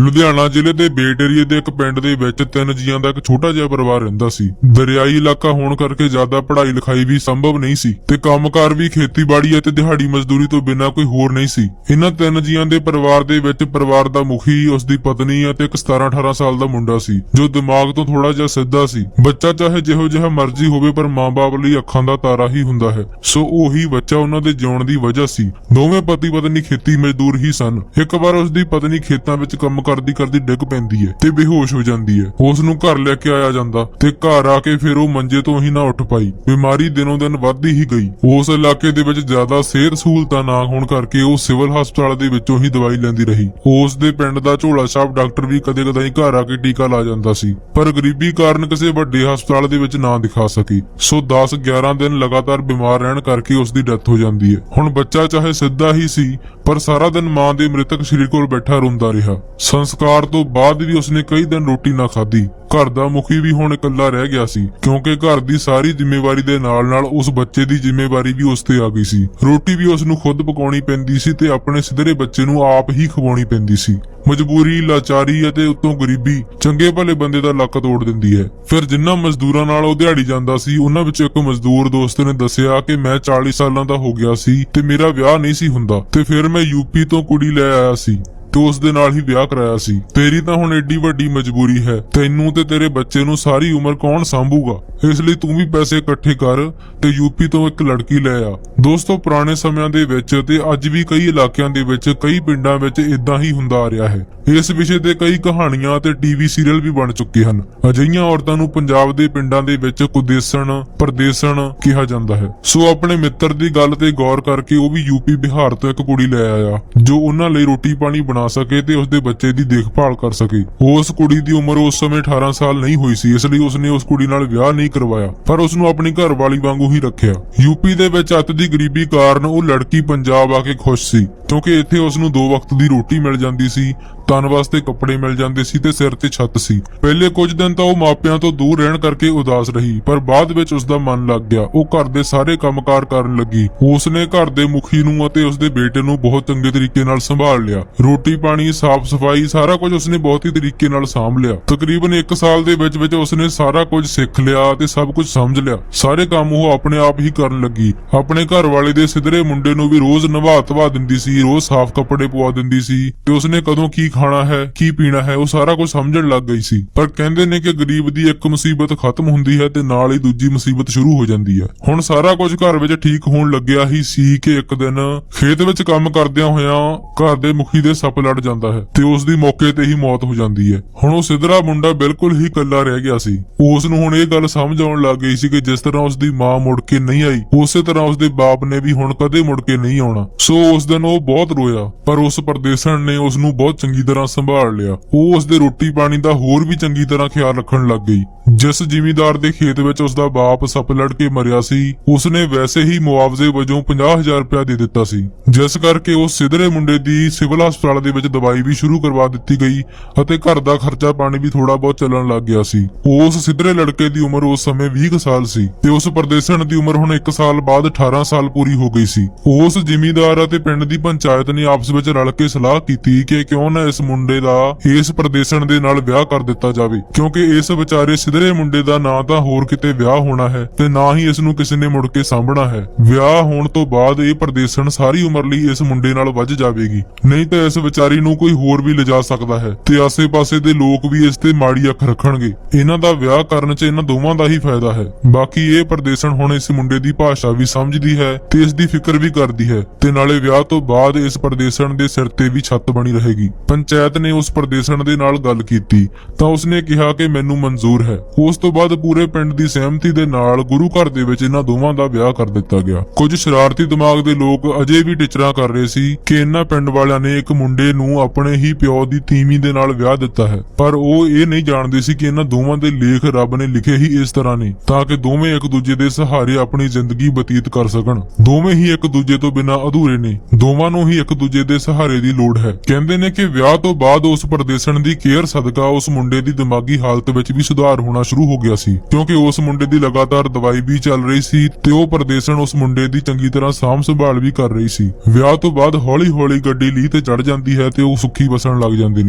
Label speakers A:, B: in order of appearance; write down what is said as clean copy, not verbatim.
A: ਲੁਧਿਆਣਾ ਜ਼ਿਲ੍ਹੇ ਦੇ ਬੇਟ ਏਰੀਏ ਦੇ ਇੱਕ ਪਿੰਡ ਦੇ ਵਿੱਚ 3 ਜੀਆਂ ਦਾ ਇੱਕ ਛੋਟਾ ਜਿਹਾ ਪਰਿਵਾਰ ਰਹਿੰਦਾ ਸੀ। ਦਰਿਆਈ ਇਲਾਕਾ ਹੋਣ ਕਰਕੇ ਜ਼ਿਆਦਾ ਪੜ੍ਹਾਈ ਲਿਖਾਈ ਵੀ ਸੰਭਵ ਨਹੀਂ ਸੀ ਤੇ ਕੰਮਕਾਰ ਵੀ ਖੇਤੀਬਾੜੀ ਅਤੇ ਦਿਹਾੜੀ ਮਜ਼ਦੂਰੀ ਤੋਂ ਬਿਨਾਂ ਕੋਈ ਹੋਰ ਨਹੀਂ ਸੀ। ਇਹਨਾਂ 3 ਜੀਆਂ ਦੇ ਪਰਿਵਾਰ ਦੇ ਵਿੱਚ ਪਰਿਵਾਰ ਦਾ ਮੁਖੀ, ਉਸ ਦੀ ਪਤਨੀ ਅਤੇ ਇੱਕ 17-18 ਸਾਲ ਦਾ ਮੁੰਡਾ ਸੀ ਜੋ ਦਿਮਾਗ ਤੋਂ ਥੋੜਾ ਜਿਹਾ ਸਿੱਧਾ ਸੀ। ਬੱਚਾ ਚਾਹੇ ਜਿਹੋ ਜਿਹਾ ਮਰਜ਼ੀ ਹੋਵੇ ਪਰ ਮਾਂ-ਬਾਪ ਲਈ ਅੱਖਾਂ ਦਾ ਤਾਰਾ ਹੀ ਹੁੰਦਾ ਹੈ, ਸੋ ਉਹੀ ਬੱਚਾ ਉਹਨਾਂ ਦੇ ਜਿਉਣ ਦੀ ਵਜ੍ਹਾ ਸੀ। ਦੋਵੇਂ ਪਤੀ ਪਤਨੀ ਖੇਤੀ ਮਜ਼ਦੂਰ ਹੀ ਸਨ। ਇੱਕ ਵਾਰ ਉਸ ਦੀ ਪਤਨੀ ਖੇਤਾਂ ਵਿੱਚ ਕੰਮ ਕਰਦੀ ਡਿੱਗ ਪੈਂਦੀ ਹੈ ਤੇ ਬੇਹੋਸ਼ ਹੋ ਜਾਂਦੀ ਹੈ। ਉਸ ਨੂੰ ਘਰ ਲੈ ਕੇ ਆਇਆ ਜਾਂਦਾ ਤੇ ਘਰ ਆ ਕੇ ਫਿਰ ਉਹ ਮੰਜੇ ਤੋਂ ਹੀ ਨਾ ਉੱਠ ਪਾਈ। ਬਿਮਾਰੀ ਦਿਨੋਂ ਦਿਨ ਵੱਧਦੀ ਹੀ ਗਈ। ਉਸ ਇਲਾਕੇ ਦੇ ਵਿੱਚ ਜ਼ਿਆਦਾ ਸਿਹਤ ਸਹੂਲਤਾਂ ਨਾ ਹੋਣ ਕਰਕੇ ਉਹ ਸਿਵਲ ਹਸਪਤਾਲ ਦੇ ਵਿੱਚੋਂ ਹੀ ਦਵਾਈ ਲੈਂਦੀ ਰਹੀ। ਉਸ ਦੇ ਪਿੰਡ ਦਾ ਝੋਲਾ ਛਾਪ ਡਾਕਟਰ ਵੀ ਕਦੇ-ਕਦਾਈ ਘਰ ਆ ਕੇ ਟੀਕਾ ਲਾ ਜਾਂਦਾ ਸੀ, ਪਰ ਗਰੀਬੀ ਕਾਰਨ ਕਿਸੇ ਵੱਡੇ ਹਸਪਤਾਲ ਦੇ ਵਿੱਚ ਨਾ ਦਿਖਾ ਸਕੀ। ਸੋ 10-11 ਦਿਨ ਲਗਾਤਾਰ ਬਿਮਾਰ ਰਹਿਣ ਕਰਕੇ ਉਸ ਦੀ ਡੈਥ ਹੋ ਜਾਂਦੀ ਹੈ। ਹੁਣ ਬੱਚਾ ਚਾਹੇ ਸਿੱਧਾ ਹੀ ਸੀ ਪਰ ਸਾਰਾ ਦਿਨ ਮਾਂ ਦੇ ਮ੍ਰਿਤਕ ਸਰੀਰ ਕੋਲ ਬੈਠਾ ਰੋਂਦਾ ਰਿਹਾ। ਸੰਸਕਾਰ ਤੋਂ ਬਾਅਦ ਵੀ ਉਸਨੇ ਕਈ ਦਿਨ ਰੋਟੀ ਨਾ ਖਾਧੀ। ਘਰ ਦਾ ਮੁਖੀ ਵੀ ਹੁਣ ਇਕੱਲਾ ਰਹਿ ਗਿਆ ਸੀ ਕਿਉਂਕਿ ਘਰ ਦੀ ਸਾਰੀ ਜ਼ਿੰਮੇਵਾਰੀ ਦੇ ਨਾਲ-ਨਾਲ ਉਸ ਬੱਚੇ ਦੀ ਜ਼ਿੰਮੇਵਾਰੀ ਵੀ ਉਸ ਤੇ ਆ ਗਈ ਸੀ। ਰੋਟੀ ਵੀ ਉਸ ਨੂੰ ਖੁਦ ਪਕਾਉਣੀ ਪੈਂਦੀ ਸੀ ਤੇ ਆਪਣੇ ਸਿੱਧਰੇ ਬੱਚੇ ਨੂੰ ਆਪ ਹੀ ਖਵਾਉਣੀ ਪੈਂਦੀ ਸੀ। ਮਜਬੂਰੀ, ਲਾਚਾਰੀ ਅਤੇ ਉੱਤੋਂ ਗਰੀਬੀ ਚੰਗੇ ਭਲੇ ਬੰਦੇ ਦਾ ਲੱਕ ਤੋੜ ਦਿੰਦੀ ਹੈ। ਫਿਰ ਜਿਨ੍ਹਾਂ ਮਜ਼ਦੂਰਾਂ ਨਾਲ ਉਹ ਦਿਹਾੜੀ ਜਾਂਦਾ ਸੀ, ਉਹਨਾਂ ਵਿੱਚ ਇੱਕ ਮਜ਼ਦੂਰ ਦੋਸਤ ਨੇ ਦੱਸਿਆ ਕਿ ਮੈਂ 40 ਸਾਲਾਂ ਦਾ ਹੋ ਗਿਆ ਸੀ ਤੇ ਮੇਰਾ ਵਿਆਹ ਨਹੀਂ ਸੀ ਹੁੰਦਾ ਤੇ ਫਿਰ ਮੈਂ ਯੂਪੀ ਤੋਂ ਕੁੜੀ ਲੈ ਆਇਆ ਸੀ ਤੇ ਉਸ ਦੇ ਨਾਲ ਹੀ ਵਿਆਹ ਕਰਾਇਆ ਸੀ। ਤੇਰੀ ਤਾਂ ਹੁਣ ਏਡੀ ਵੱਡੀ ਮਜਬੂਰੀ ਹੈ, ਤੈਨੂੰ ਤੇ ਤੇਰੇ ਬੱਚੇ ਨੂੰ ਸਾਰੀ ਉਮਰ ਕੌਣ ਸੰਭੂਗਾ, ਇਸ ਲਈ ਤੂੰ ਵੀ ਪੈਸੇ ਇਕੱਠੇ ਕਰ ਤੇ ਯੂਪੀ ਤੋਂ ਇੱਕ ਲੜਕੀ ਲੈ ਆ। ਦੋਸਤੋ, ਪੁਰਾਣੇ ਸਮਿਆਂ ਦੇ ਵਿੱਚ ਤੇ ਅੱਜ ਵੀ ਕਈ ਇਲਾਕਿਆਂ ਦੇ ਵਿੱਚ ਕਈ ਪਿੰਡਾਂ ਵਿੱਚ ਇਦਾਂ ਹੀ ਹੁੰਦਾ ਆ ਰਿਹਾ ਹੈ। ਇਸ ਵਿਸ਼ੇ ਤੇ ਕਈ ਕਹਾਣੀਆਂ ਤੇ ਟੀਵੀ ਸੀਰੀਅਲ ਵੀ ਬਣ ਚੁੱਕੇ ਹਨ। ਅਜਿਹੀਆਂ ਔਰਤਾਂ ਨੂੰ ਪੰਜਾਬ ਦੇ ਪਿੰਡਾਂ ਦੇ ਵਿੱਚ ਕੁਦੇਸਣ, ਪਰਦੇਸਣ ਕਿਹਾ ਜਾਂਦਾ ਹੈ। ਸੋ ਆਪਣੇ ਮਿੱਤਰ ਦੀ ਗੱਲ ਤੇ ਗੌਰ ਕਰਕੇ ਉਹ ਵੀ ਯੂਪੀ, ਬਿਹਾਰ ਤੋਂ ਇੱਕ ਕੁੜੀ ਲੈ ਆਇਆ ਜੋ ਉਹਨਾਂ ਲਈ ਰੋਟੀ ਪਾਣੀ ਬਣਾ ਸਕੇ ਤੇ ਉਸਦੇ ਬੱਚੇ ਦੀ ਦੇਖਭਾਲ ਕਰ ਸਕੇ। ਉਸ ਕੁੜੀ ਦੀ ਉਮਰ ਉਸ ਸਮੇਂ 18 ਸਾਲ ਨਹੀਂ ਹੋਈ ਸੀ, ਇਸ ਲਈ ਉਸਨੇ ਉਸ ਕੁੜੀ ਨਾਲ ਵਿਆਹ ਨਹੀਂ ਕਰਵਾਇਆ ਪਰ ਉਸਨੂੰ ਆਪਣੀ ਘਰਵਾਲੀ ਵਾਂਗੂ ਹੀ ਰੱਖਿਆ। ਯੂਪੀ ਦੇ ਵਿੱਚ ਅੱਤ ਦੀ ਗਰੀਬੀ ਕਾਰਨ ਉਹ ਲੜਕੀ ਪੰਜਾਬ ਆ ਕੇ ਖੁਸ਼ ਸੀ ਕਿਉਂਕਿ ਇੱਥੇ ਉਸਨੂੰ 2 ਵਕਤ ਦੀ ਰੋਟੀ ਮਿਲ ਜਾਂਦੀ ਸੀ, ਤਨ ਵਾਸਤੇ ਕੱਪੜੇ ਮਿਲ ਜਾਂਦੇ ਸੀ ਤੇ ਸਿਰ ਤੇ ਛੱਤ ਸੀ। ਪਹਿਲੇ ਕੁਝ ਦਿਨ ਤਾਂ ਉਹ ਮਾਪਿਆਂ ਤੋਂ ਦੂਰ ਰਹਿਣ ਕਰਕੇ ਉਦਾਸ ਰਹੀ ਪਰ ਬਾਅਦ ਵਿੱਚ ਉਸਦਾ ਮਨ ਲੱਗ ਗਿਆ। ਉਹ ਘਰ ਦੇ ਸਾਰੇ ਕੰਮਕਾਰ ਕਰਨ ਲੱਗੀ। ਉਸਨੇ ਘਰ ਦੇ ਮੁਖੀ ਨੂੰ ਅਤੇ ਉਸਦੇ ਬੇਟੇ ਨੂੰ ਬਹੁਤ ਚੰਗੇ ਤਰੀਕੇ ਨਾਲ ਸੰਭਾਲ ਲਿਆ। ਰੋਟੀ ਪਾਣੀ, ਸਾਫ਼ ਸਫਾਈ, ਸਾਰਾ ਕੁਝ ਉਸਨੇ ਬਹੁਤ ਹੀ ਤਰੀਕੇ ਨਾਲ ਸਾਂਭ ਲਿਆ। ਤਕਰੀਬਨ 1 ਸਾਲ ਦੇ ਵਿੱਚ ਉਸਨੇ ਸਾਰਾ ਕੁਝ ਸਿੱਖ ਲਿਆ ਤੇ ਸਭ ਕੁਝ ਸਮਝ ਲਿਆ। ਸਾਰੇ ਕੰਮ ਉਹ ਆਪਣੇ ਆਪ ਹੀ ਕਰਨ ਲੱਗੀ। ਆਪਣੇ ਘਰ ਵਾਲੇ ਦੇ ਸਿੱਧਰੇ ਮੁੰਡੇ ਨੂੰ ਵੀ ਰੋਜ਼ ਨਵਾ ਧਵਾ ਦਿੰਦੀ ਸੀ, ਰੋਜ਼ ਸਾਫ਼ ਕੱਪੜੇ ਪਵਾ ਦਿੰਦੀ ਸੀ ਤੇ ਉਸਨੇ ਕਦੋਂ ਕੀ ਖਾਣਾ ਹੈ, ਕੀ ਪੀਣਾ ਹੈ, ਉਹ ਸਾਰਾ ਕੁਝ ਸਮਝਣ ਲੱਗ ਗਈ ਸੀ। ਪਰ ਕਹਿੰਦੇ ਨੇ ਕਿ ਗਰੀਬ ਦੀ ਇੱਕ ਮੁਸੀਬਤ ਖਤਮ ਹੁੰਦੀ ਹੈ ਤੇ ਨਾਲ ਹੀ ਦੂਜੀ ਮੁਸੀਬਤ ਸ਼ੁਰੂ ਹੋ ਜਾਂਦੀ ਹੈ। ਹੁਣ ਸਾਰਾ ਕੁਝ ਘਰ ਵਿੱਚ ਠੀਕ ਹੋਣ ਲੱਗਿਆ ਹੀ ਸੀ ਕਿ ਇੱਕ ਦਿਨ ਖੇਤ ਵਿੱਚ ਕੰਮ ਕਰਦਿਆਂ ਹੋਇਆਂ ਘਰ ਦੇ ਮੁਖੀ ਦੇ ਸੱਪ ਲੜ ਜਾਂਦਾ ਹੈ ਤੇ ਉਸ ਦੀ ਮੌਕੇ ਤੇ ਹੀ ਮੌਤ ਹੋ ਜਾਂਦੀ ਹੈ। ਹੁਣ ਉਹ ਸਿੱਧਰਾ ਮੁੰਡਾ ਬਿਲਕੁਲ ਹੀ ਇਕੱਲਾ ਰਹਿ ਗਿਆ ਸੀ। ਉਸ ਨੂੰ ਹੁਣ ਇਹ ਗੱਲ ਸਮਝ ਆਉਣ ਲੱਗ ਗਈ ਸੀ ਕਿ ਜਿਸ ਤਰ੍ਹਾਂ ਉਸ ਦੀ ਮਾਂ ਮੁੜ ਕੇ ਨਹੀਂ ਆਈ, ਉਸੇ ਤਰ੍ਹਾਂ ਉਸ ਦੇ ਬਾਪ ਨੇ ਵੀ ਹੁਣ ਕਦੇ ਮੁੜ ਕੇ ਨਹੀਂ ਆਉਣਾ। ਸੋ ਉਸ ਦਿਨ ਉਹ ਬਹੁਤ ਰੋਇਆ ਪਰ ਉਸ ਪਰਦੇਸਣ ਨੇ ਉਸ ਨੂੰ ਬਹੁਤ ਚੰਗੀ ਤਰ੍ਹਾਂ ਸੰਭਾਲ ਲਿਆ। ਉਹ ਉਸ ਦੇ ਰੋਟੀ ਪਾਣੀ ਦਾ ਹੋਰ ਵੀ ਚੰਗੀ ਤਰ੍ਹਾਂ ਖਿਆਲ ਰੱਖਣ ਲੱਗ ਗਈ। ਜਿਸ ਜ਼ਿਮੀਂਦਾਰ ਦੇ ਖੇਤ ਵਿੱਚ ਉਸ ਦਾ ਬਾਪ ਸੱਪ ਲੜ ਕੇ ਮਰਿਆ ਸੀ, ਉਸਨੇ ਵੈਸੇ ਹੀ ਮੁਆਵਜ਼ੇ ਵਜੋਂ 50,000 ਰੁਪਇਆ ਦੇ ਦਿੱਤਾ ਸੀ, ਜਿਸ ਕਰਕੇ ਉਸ ਸਿੱਧਰੇ ਮੁੰਡੇ ਦੀ ਸਿਵਲ ਹਸਪਤਾਲ ਦੇ ਵਿੱਚ ਦਵਾਈ ਵੀ ਸ਼ੁਰੂ ਕਰਵਾ ਦਿੱਤੀ ਗਈ ਅਤੇ ਘਰ ਦਾ ਖਰਚਾ ਪਾਣੀ ਵੀ ਥੋੜਾ ਬਹੁਤ ਚੱਲਣ ਲੱਗ ਗਿਆ ਸੀ। ਉਸ ਸਿੱਧਰੇ ਲੜਕੇ ਦੀ ਉਮਰ ਉਸ ਸਮੇਂ 20 ਸਾਲ ਸੀ ਤੇ ਉਸ ਪਰਦੇਸਣ ਦੀ ਉਮਰ ਹੁਣ 1 ਸਾਲ ਬਾਅਦ 18 ਸਾਲ ਪੂਰੀ ਹੋ ਗਈ ਸੀ। ਉਸ ਜ਼ਿਮੀਂਦਾਰ ਅਤੇ ਪਿੰਡ ਦੀ ਪੰਚਾਇਤ ਨੇ ਆਪਸ ਵਿੱਚ ਰਲ ਕੇ ਸਲਾਹ ਕੀਤੀ ਕਿ ਕਿਉਂ ਨਾ ਇਸ ਮੁੰਡੇ ਦਾ ਇਸ ਪਰਦੇਸਣ ਦੇ ਨਾਲ ਵਿਆਹ ਕਰ ਦਿੱਤਾ ਜਾਵੇ, ਕਿਉਂਕਿ ਇਸ ਵਿਚਾਰੇ ਸਿੱਧਰੇ ਮੁੰਡੇ ਦਾ ਨਾ ਤਾਂ ਹੋਰ ਕਿਤੇ ਵਿਆਹ ਹੋਣਾ ਹੈ ਤੇ ਨਾ ਹੀ ਇਸ ਨੂੰ ਕਿਸੇ ਨੇ ਮੁੜ ਕੇ ਸਾਂਭਣਾ ਹੈ। ਵਿਆਹ ਹੋਣ ਤੋਂ ਬਾਅਦ ਇਹ ਪਰਦੇਸਣ ਸਾਰੀ ਉਮਰ ਲਈ ਇਸ ਮੁੰਡੇ ਨਾਲ ਵੱਜ ਜਾਵੇਗੀ, ਨਹੀਂ ਤਾਂ ਇਸ ਵਿਚਾਰੀ ਨੂੰ ਕੋਈ ਹੋਰ ਵੀ ਲਿਜਾ ਸਕਦਾ ਹੈ ਤੇ ਆਸੇ-ਪਾਸੇ ਦੇ ਲੋਕ ਵੀ ਇਸ ਤੇ ਮਾੜੀ ਅੱਖ ਰੱਖਣਗੇ। ਇਹਨਾਂ ਦਾ ਵਿਆਹ ਕਰਨ 'ਚ ਇਹਨਾਂ ਦੋਵਾਂ ਦਾ ਹੀ ਫਾਇਦਾ ਹੈ। ਬਾਕੀ ਇਹ ਪਰਦੇਸਣ ਹੁਣ ਇਸ ਮੁੰਡੇ ਦੀ ਭਾਸ਼ਾ ਵੀ ਸਮਝਦੀ ਹੈ ਤੇ ਇਸ ਦੀ ਫਿਕਰ ਵੀ ਕਰਦੀ ਹੈ ਤੇ ਨਾਲੇ ਵਿਆਹ ਤੋਂ ਬਾਅਦ ਇਸ ਪਰਦੇਸਣ ਦੇ ਸਿਰ ਤੇ ਵੀ ਛੱਤ ਬਣੀ ਰਹੇਗੀ। ਪੰਚਾਇਤ ਨੇ ਉਸ ਪਰਦੇਸਣ ਦੇ ਨਾਲ ਗੱਲ ਕੀਤੀ ਤਾਂ ਉਸਨੇ ਕਿਹਾ ਕਿ ਮੈਨੂੰ ਮਨਜ਼ੂਰ ਹੈ। ਉਸ ਤੋਂ ਬਾਅਦ ਪੂਰੇ ਪਿੰਡ ਦੀ ਸਹਿਮਤੀ ਦੇ ਨਾਲ ਗੁਰੂ ਘਰ ਦੇ ਵਿੱਚ ਇਹਨਾਂ ਦੋਵਾਂ ਦਾ ਵਿਆਹ ਕਰ ਦਿੱਤਾ ਗਿਆ। ਕੁਝ ਸ਼ਰਾਰਤੀ ਦਿਮਾਗ ਦੇ ਲੋਕ ਅਜੇ ਵੀ ਟਿਚਰਾਂ ਕਰ ਰਹੇ ਸੀ ਕਿ ਇਹਨਾਂ ਪਿੰਡ ਵਾਲਿਆਂ ਨੇ ਇੱਕ ਮੁੰਡੇ ਨੂੰ ਆਪਣੇ ਹੀ ਪਿਓ ਦੀ ਤੀਵੀਂ ਦੇ ਨਾਲ ਵਿਆਹ ਦਿੱਤਾ ਹੈ, ਪਰ ਉਹ ਇਹ ਨਹੀਂ ਜਾਣਦੇ ਸੀ ਕਿ ਇਹਨਾਂ ਦੋਵਾਂ ਦੇ ਲੇਖ ਰੱਬ ਨੇ ਲਿਖੇ ਹੀ ਇਸ ਤਰ੍ਹਾਂ ਨੇ ਤਾਂ ਕਿ ਦੋਵੇਂ ਇੱਕ ਦੂਜੇ ਦੇ ਸਹਾਰੇ ਆਪਣੀ ਜ਼ਿੰਦਗੀ ਬਤੀਤ ਕਰ ਸਕਣ। ਦੋਵੇਂ ਹੀ ਇੱਕ ਦੂਜੇ ਤੋਂ ਬਿਨਾਂ ਅਧੂਰੇ ਨੇ, ਦੋਵਾਂ ਨੂੰ ਹੀ ਇੱਕ ਦੂਜੇ ਦੇ ਸਹਾਰੇ ਦੀ ਲੋੜ ਹੈ। ਕਹਿੰਦੇ ਨੇ ਕਿ ਵਿਆਹ ਤੋਂ ਬਾਅਦ ਉਸ ਪਰਦੇਸਣ ਦੀ ਕੇਅਰ ਸਦਕਾ ਉਸ ਮੁੰਡੇ ਦੀ ਦਿਮਾਗੀ ਹਾਲਤ ਵਿੱਚ ਵੀ ਸੁਧਾਰ ਹੋਣਾ ਸ਼ੁਰੂ ਹੋ ਗਿਆ ਸੀ ਕਿਉਂਕਿ ਉਸ ਮੁੰਡੇ ਦੀ ਲਗਾਤਾਰ ਦਵਾਈ ਵੀ ਚੱਲ ਰਹੀ ਸੀ ਤੇ ਉਹ ਪਰਦੇਸਣ ਉਸ ਮੁੰਡੇ ਦੀ ਚੰਗੀ ਤਰ੍ਹਾਂ ਸਾਂਭ ਸੰਭਾਲ ਵੀ ਕਰ ਰਹੀ ਸੀ। ਵਿਆਹ ਤੋਂ ਬਾਅਦ ਹੌਲੀ-ਹੌਲੀ ਗੱਡੀ ਲੀਹ ਤੇ ਚੜ ਜਾਂਦੀ ਹੈ ਤੇ ਉਹ ਸੁੱਖੀ ਵਸਣ ਲੱਗ ਜਾਂਦੇ ਨੇ।